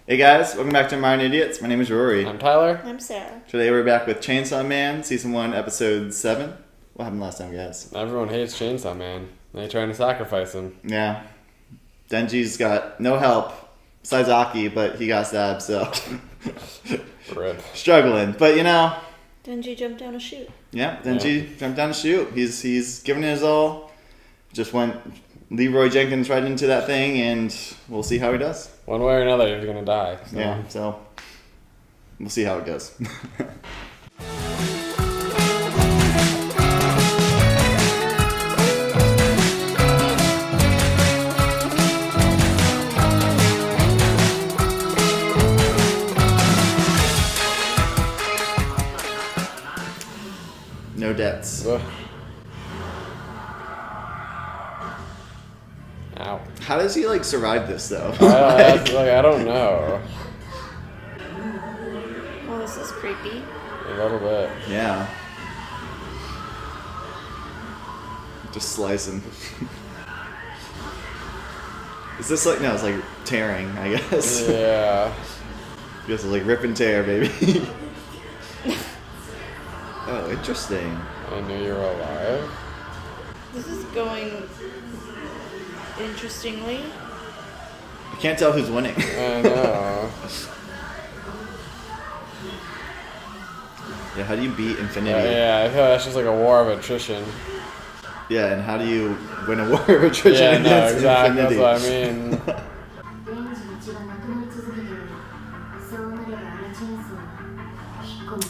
Hey guys, welcome back to Modern Idiots. My name is Rory. I'm Tyler. I'm Sarah. Today we're back with Chainsaw Man, Season 1, Episode 7. What happened last time, guys? Everyone hates Chainsaw Man. They're trying to sacrifice him. Yeah. Denji's got no help besides Aki, but he got stabbed, so... Rip. Struggling, but you know... Denji jumped down a chute. Yeah, Denji jumped down to shoot. He's giving it his all. Just went Leroy Jenkins right into that thing, and we'll see how he does. One way or another, he's gonna die. So. Yeah, so we'll see how it goes. No debts. Ugh. Ow. How does he survive this though? I don't know. Oh, this is creepy. A little bit. Yeah. Just slicing. Is this no, it's tearing, I guess. Yeah. I guess it's rip and tear, baby. Oh, interesting. I knew you were alive. This is going interestingly. I can't tell who's winning. I know. Yeah, how do you beat infinity? Yeah, I feel that's just like a war of attrition. Yeah, and how do you win a war of attrition Yeah, no, against exactly. infinity? That's what I mean.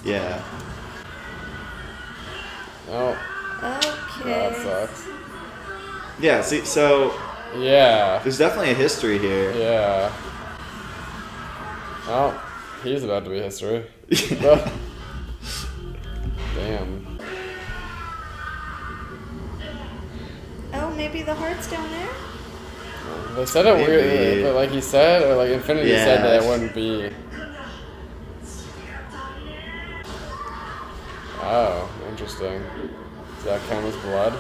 Yeah. Oh, Okay. that sucks. Yeah, see, so Yeah. there's definitely a history here. Yeah. Oh, he's about to be history. Damn. Oh, maybe the heart's down there? They said it Maybe. weird, but like he said, or like Infinity said that it wouldn't be. Oh, interesting. Does that count as blood?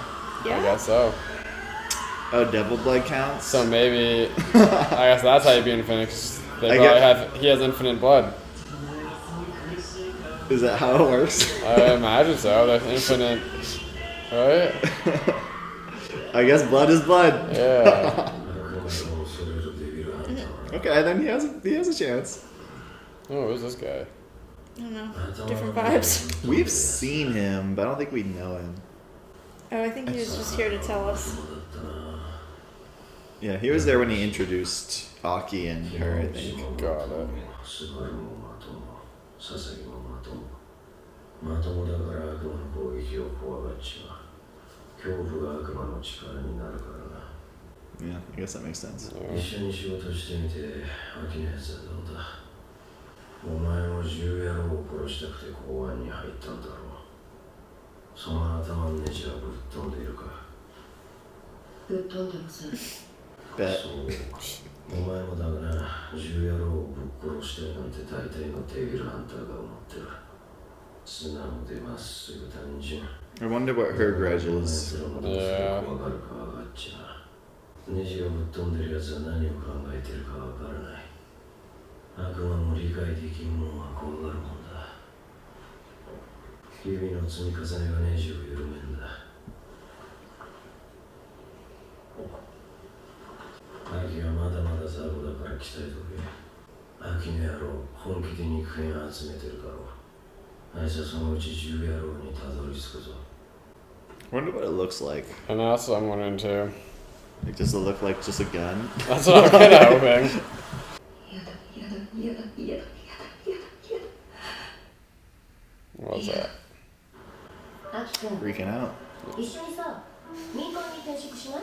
Yeah. I guess so. Oh, devil blood counts? So maybe, I guess that's how you beat Infinity. 'Cause they I probably get- he has infinite blood. Is that how it works? I imagine so. There's infinite, right? I guess blood is blood. Yeah. Okay, then he has a chance. Oh, who's this guy? I don't know. Different vibes. We've seen him, but I don't think we know him. Oh, I think he was just here to tell us. Yeah, he was there when he introduced Aki and her, I think. Got it. まともだから悪魔の攻撃を怖がっちまう。恐怖が悪魔の力になるからな。 Yeah, I guess that makes sense. 一緒に仕事してみて飽きのやつはどうだ。お前も銃野郎を殺したくて公安に入ったんだろう。その頭のネジはぶっ飛んでいるか。ぶっ飛んでません。 Bet. そう。お前もだがな、銃野郎をぶっ殺してるなんて大体のデビルハンターが思ってる。素直でまっすぐ単純。 I wonder what her grudge is. Yeah. ネジがぶっ飛んでるやつは何を考えてるかわからない。悪魔も理解できんもんは怖がるもんだ。日々の積み重ねがネジを緩めんだ。アキはまだまだ雑魚だから鍛えとけ。アキの野郎、本気で肉片集めてるだろう。あいつはそのうち銃野郎にたどり着くぞ。 I wonder what it looks like. And that's what I'm wondering too. Does it look like just a gun? That's what I'm kind of hoping. What's that? Freaking out. 一緒にさ、民間に転職しない？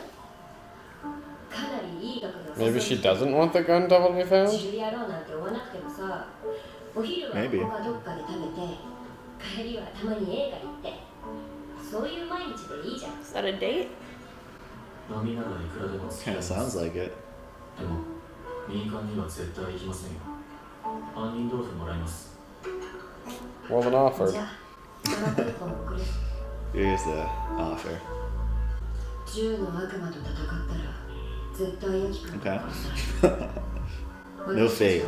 かなりいい額が Maybe she doesn't want the gun devil to be found? 昼やろうなんて追わなくてもさ、お昼はこ Maybe. こかどっかで食べて、帰りはたまに映画行って、そういう毎日でいいじゃん。 Is that a date? 飲みながらいくらでも付き合 Kind い of ます。 sounds like it. でも、民間には絶対行きませんよ。杏仁豆腐もらいます。 Wasn't offered. じゃあ、そのテレフォン送る。 Here's the offer. 銃の悪魔と戦ったら絶対ユキ君 Okay. No fate.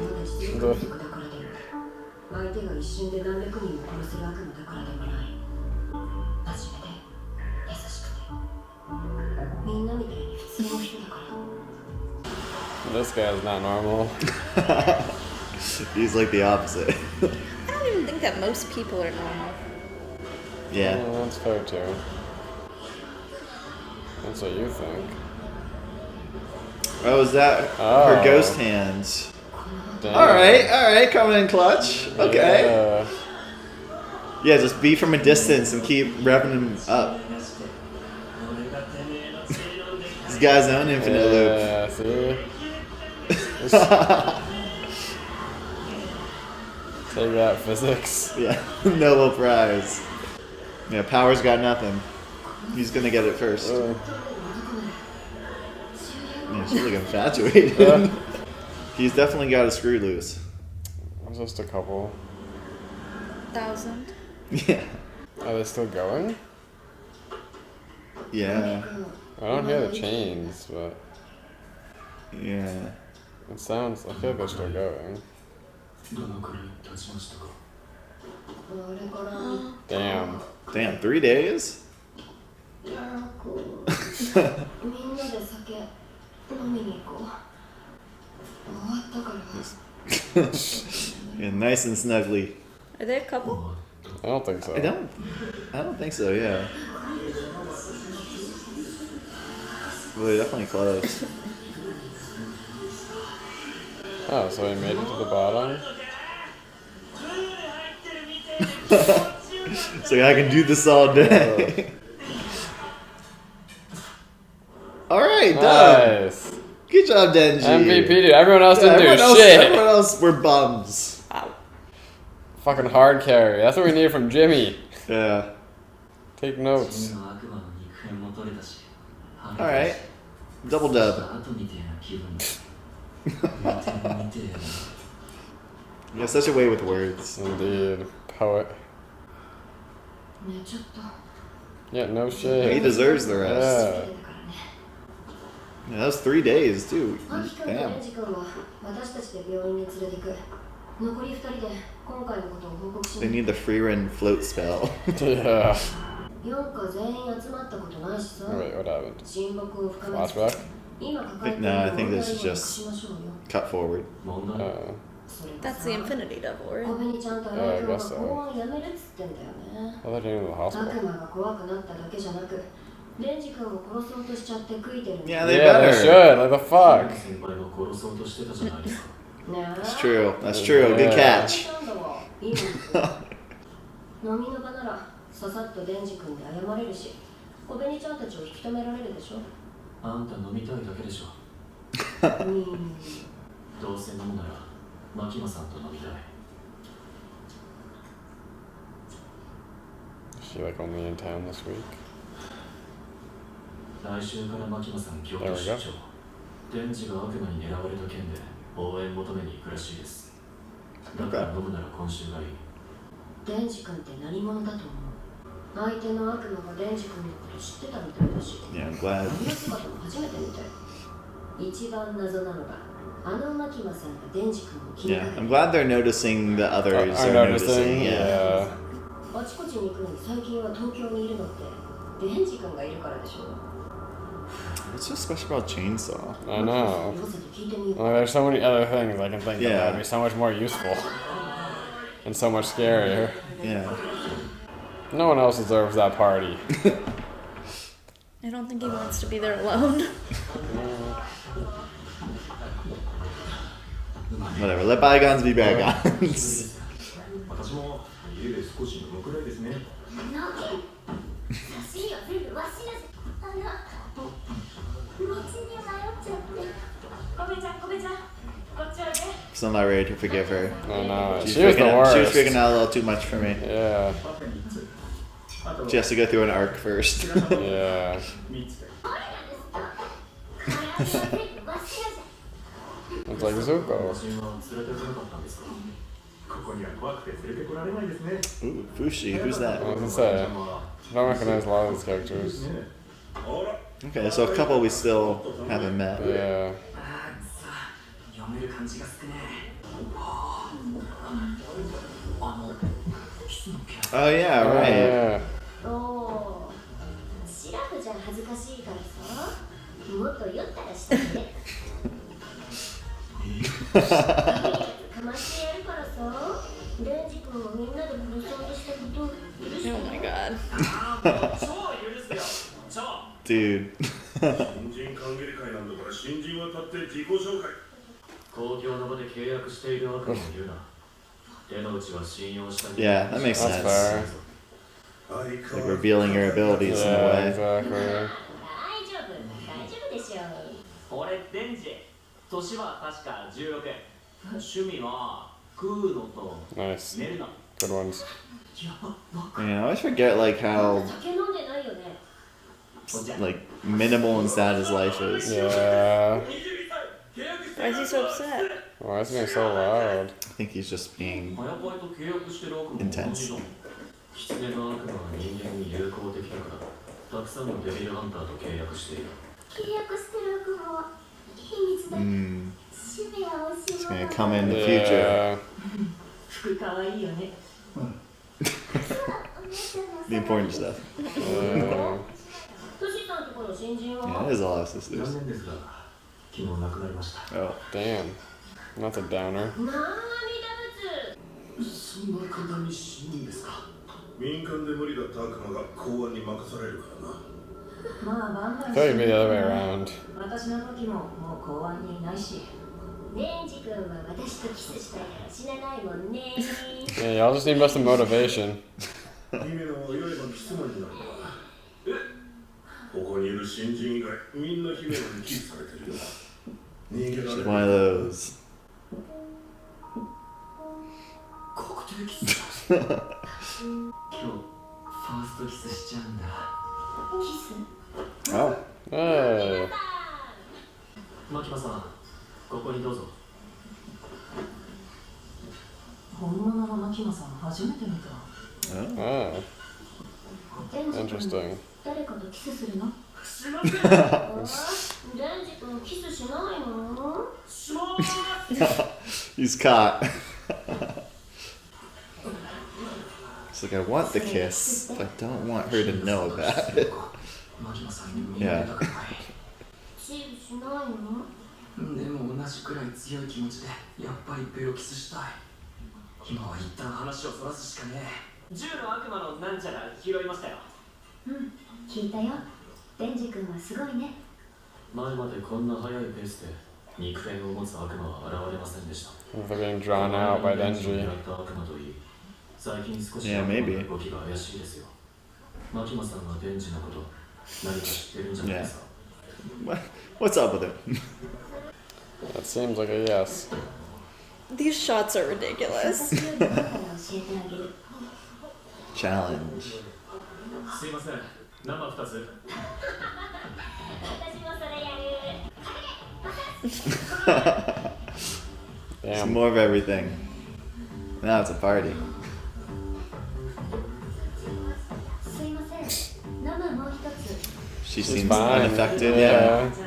相手が一瞬で何百人も殺せる悪魔だからでもない。真面目で優しくてみんなみたいに普通の人だから。 This guy's not normal. He's like the opposite. I don't even think that most people are normal. Yeah. Well, that's fair too. That's what you think. Oh, is that Oh. her ghost hands? Damn. All right, coming in clutch. Okay. Yeah, just be from a distance and keep revving him up. This guy's own infinite loop. Yeah, see? Take that, physics. Yeah, Nobel Prize. Yeah, Power's got nothing. He's gonna get it first. Yeah, she's like infatuated. He's definitely got a screw loose. Just a couple. 1,000. Yeah. Are they still going? Yeah. I don't hear the chains, but Yeah. it sounds. I feel like they're still going. どのくらい経ちましたか。あれから Damn. Damn, 3 days? みんなで酒飲みに行こう。終わったから。 Yeah, nice and snugly. Are they a couple? I don't think so. I don't think so, yeah. Well, they're definitely close. Oh, so he made it to the bottom? So I can do this all day. Alright, done. Nice. Good job, Denji. MVP, dude. Everyone else Yeah, didn't do shit. Everyone else were bums. Wow. Fucking hard carry. That's what we need from Jimmy. Yeah. Take notes. Alright. Double dub. You have such a way with words. Indeed. Poet. ねえちょっと Yeah, no He shit. deserves the rest. Yeah. Yeah, that was 3 days, too. アキ君とレ Damn. ンジ君は私たちで病院に連れて行く。残り2人で今回のことを報告し They に。 need the free run float spell. Yeah. 4課全員集まったことないしさ。 Wait, what happened? 親睦を深めつつ Flashback? 今抱えている No, I 問 think 題を this is 隠 just しましょうよ。 cut forward. 問題 それが That's さ the Infinity Devil, 小 right? 紅ちゃんと Yeah, I 荒井君 guess が so. 公安やめるっつってんだよね。 I thought you were in the 悪 hospital. 魔が怖くなっただけじゃなく、レンジ君を殺そうとしちゃって悔いてるんだ Yeah, よ they Yeah, they better. should. Like the fuck. 先輩が殺そうとしてたじゃないですか。ねえ That's true. That's true. Good catch. いいの飲みの場ならささっとデンジ君で謝れるし、小紅ちゃんたちを引き止められるでしょ。あんた飲みたいだけでしょ。どうせ飲むなら牧野さんと飲みたい。 Is she like only in town this week? 来週から牧野さん京 There 都 we 出 go. 張。デンジが悪魔に狙われた件で応援求めに行くらしいです。だから飲むなら今週がいい。デンジ君って何者だと思う？相手の悪魔がデンジ君のこと知ってたみたいだし。 Yeah, I'm glad. あの姿も初めて見たよ。一番謎なのが、あの牧野さんがデンジ君を気にか Yeah, け I'm て。 glad they're noticing the others I'm are noticing. noticing. Yeah. Yeah. あちこちに行くのに最近は東京にいるのってデンジ君がいるからでしょ。 What's so special about Chainsaw? I know. よせて聞いてみよう。 Well, there's so many other things I can think of Yeah. that would be so much more useful and so much scarier. Yeah. No one else deserves that party. I don't think he wants to be there alone. Whatever. Let bygones be bygones. 私も家で少し飲むくらいですね。な刺身は全部わしらじゃ。道に迷っちゃって。ごめんちゃん、ごめんちゃん。こっちおいで。 Still not ready to forgive her. No, no, She's she was the freaking out. She was worst. freaking out a little too much for me. Yeah, She has to go through an arc first. yeah. 必ず全部わしらじゃ。 It's like Zuko. 私は連れてこなかったんですか。ここには怖くて連れてこられないですね。 Ooh, Fushi. Who's that? I was gonna say, I don't recognize a lot of these characters. Okay, so a couple we still haven't met. Yeah. Oh yeah, right. Yeah. おおシラフじゃ恥ずかしいからさもっと酔ったらしてねかましてやるからさレンジ君はみんなで殺そうとしたこと許して Oh my god. Dude. 新人歓迎会なんだから新人は立って自己紹介公共の場で契約している悪魔を言うな手の内は信用した Yeah, that makes That's sense. fair. Like revealing your abilities in a Yeah, way. exactly. 大丈夫でしょ俺デンジ年は確か16趣味は食うのと Nice. 寝るの Good ones. Man, I always forget like how 酒飲んでないよね like minimal and sad his life is. Yeah. Why is he so upset? Why is he being so loud? I think he's just being 早パイと契約してる悪魔も同 intense. じだ狐の悪魔は人間に友好的だからたくさんのデビルハンターと契約している契約してる悪魔は秘密だ Mm, 趣味はおし it's ま gonna い come in the future. Yeah. 服かわいいよね The important stuff. Yeah. トシさんところ新人 Yeah, は there's a lot of 残 sisters. 念ですが昨日亡くなりました Oh, Damn. That's a downer. 涙物そんな簡単に死ぬんですか民間で無理だった悪魔が公安に任されるからなまあバンバ I ン thought it'd be the other way around. 私の時ももう公安にいないしデンジ君は私とキスしたいから死なないもんね Yeah, y'all just need some motivation. 姫の刃キスマンになるのはここにいる新人以外みんな姫野にキスされてるよ逃げら she's れ one of る those. 確定キス今日ファーストキスしちゃうんだキス Oh, Hey. 牧間さんここにどうぞ本物の牧野さん初めて見た oh. Oh, デンジ君 interesting. 誰かとキスするのしませんデンジ君キスしないのしまー He's caught. It's like I want the kiss, but I don't want her to know about it. 牧間さんに見 Yeah. られたくないチーズしないのでも同じくらい強い気持ちでやっぱりベロキスしたい今は一旦話をそらすしかね銃の悪魔のなんちゃら拾いましたようん聞いたよデンジ君はすごいね前までこんな速いペースで肉片を持つ悪魔は現れませんでした They're being drawn out by デンジを Denji. 狙った悪魔といい最近少し Yeah, 悪魔 maybe. の動きが怪しいですよ牧間さんはデンジのこと何か知ってるんじゃないですか What? What's up with him? That seems like a yes. These shots are ridiculous. 私より前から教えてあげる Challenge. すいません生2つ私もそれやる Some Damn. more of everything. Now it's a party. すいません生もう一つ She She's seems fine. unaffected. Yeah. じゃ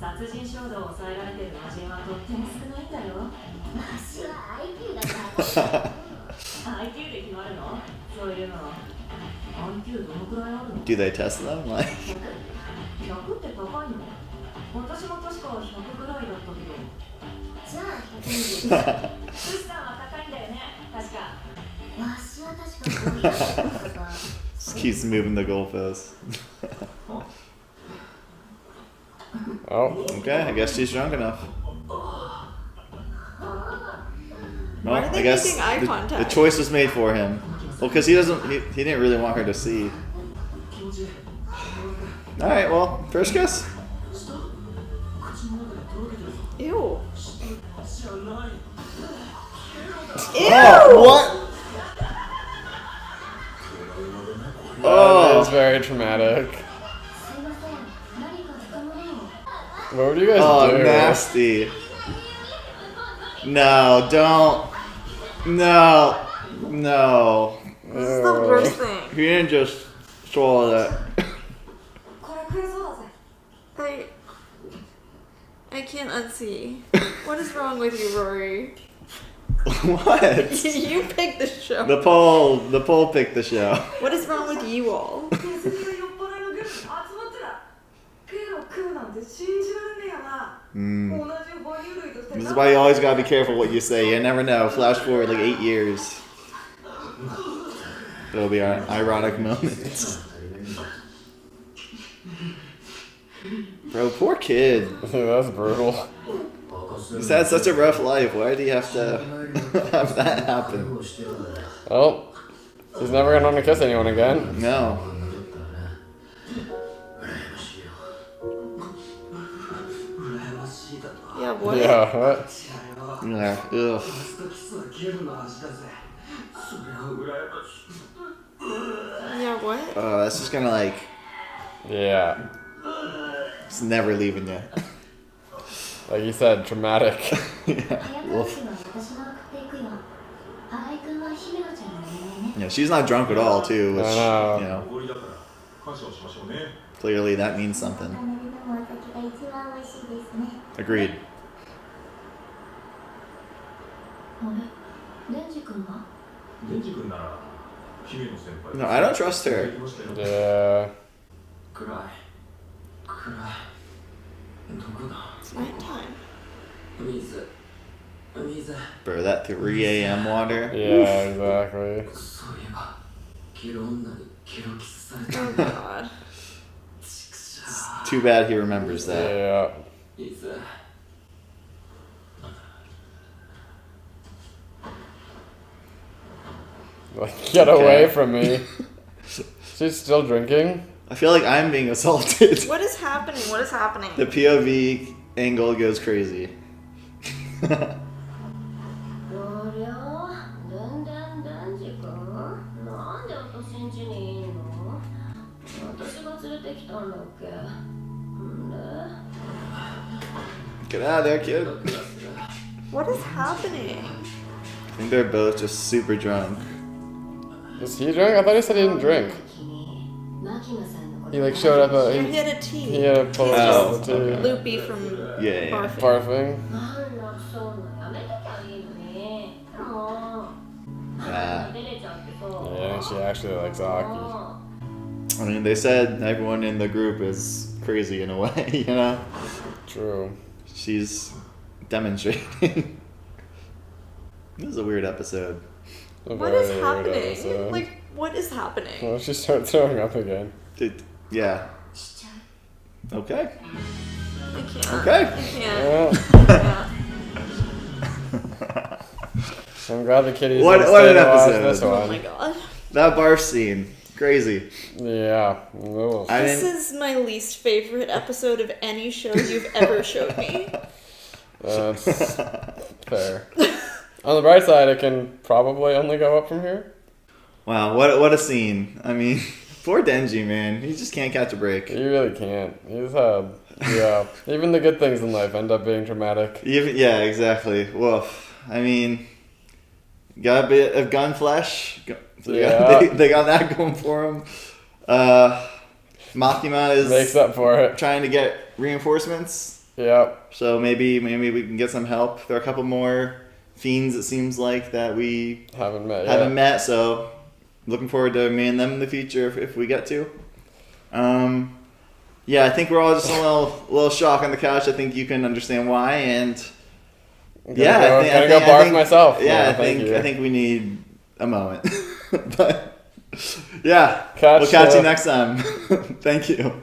あ殺人衝動を抑えられてる魔人はとっても少ないんだよわしは IQ だから IQ で決まるのそういうの IQ どのくらいあるの Do they test them? Like, 100って高いの私も確か100ぐらいだったけどじゃあ120フシさんは高いんだよね確かわしは確か500とか just keeps moving the goalposts. Oh, Okay, I guess she's drunk enough. Why are Well, they I guess making eye the contact? choice was made for him. Well, because he didn't really want her to see. All right, well, first kiss. Ew. Oh, what? oh, that's Oh, very traumatic. すいません何か深物を What would you guys oh, do? nasty. No, don't. No, no. This is the worst thing. He didn't just swallow that. これ食えそうだぜ I I can't unsee. What is wrong with you, Rory? What? You picked the show. The poll picked the show. What is wrong with you all? ネズミが酔っ払いのグループ集まったらゲロ食うなんて信じられねえよな、同じ哺乳類として This is why you always gotta be careful what you say. You never know. Flash forward like 8 years. It'll be an ironic moment. Bro, poor kid. That's brutal. He's had such a rough life. Why did he have to have that happen? Well, he's never gonna want to kiss anyone again. No. Yeah, what? Yeah, what? Yeah. Ugh. Yeah, what? Oh, that's just gonna like. Yeah. It's never leaving you. Like you said, traumatic. Yeah. 早川氏は私が送っていくよ。新井君は姫野ちゃんのお願いね。 Yeah, she's not drunk at all, too, which, I know. you know, おごりだから感謝をしましょうね clearly that means something. 離れるのもお酒が一番美味しいですね。 Agreed. あれ、デンジ君は？デンジ君なら姫野先輩 No, I don't trust her. Yeah. 暗い暗いどこだ It's nighttime. 水 Bro, that 3 a.m. water. Yeah, exactly. そういえばキロ女にキロキスされた Oh god. Too bad he remembers that. Yeah. 水 Like, get away from me. She's still drinking? I feel like I'm being assaulted. What is happening? What is happening? The POV angle goes crazy. どりゃ全然デンジ君なんで私ん家にいんの私が連れてきたんだっけんで Get out of there, kid. What is happening? I think they're both just super drunk. Is he drunk? I thought he said he didn't drink. 君マキマさんのこと He like showed up He he had a tea. had a post Oh. of the tea. Loopy from Yeah, yeah. barfing. Barfing. なんだそうなやめときゃいいのにもう Yeah. 出れちゃってさ Yeah, she actually likes hockey. も I mean, they said everyone in the group is crazy in a way, you know? True. She's demonstrating. This is a weird episode. A What is very weird happening? episode. Like, what is happening? Well, she started throwing up again. Yeah. うしちゃう Okay. I can't. Okay. I can't. Yeah. Yeah. I'm glad the kitties What didn't an stay to watch episode. this Oh one. my god. That barf scene. Crazy. Yeah. Ugh. I This didn't. is my least favorite episode of any show you've ever showed me. That's fair. On the bright side, it can probably only go up from here. Wow, what a scene. I mean, poor Denji, man. He just can't catch a break. You really can't. He's had, yeah. Even the good things in life end up being traumatic. Yeah, exactly. Woof. I mean, got a bit of gun flesh. Yeah. They got that going for him. Makima is Makes up for it. trying to get reinforcements. Yeah. So maybe we can get some help. There are a couple more fiends, it seems like, that we Haven't met yet. haven't met. So looking forward to meeting them in the future if we get to. Yeah, I think we're all just a little shocked on the couch. I think you can understand why, and I'm yeah, gonna go barf myself. Yeah, thank you. I think we need a moment. But yeah, Catch we'll catch ya. you next time. Thank you.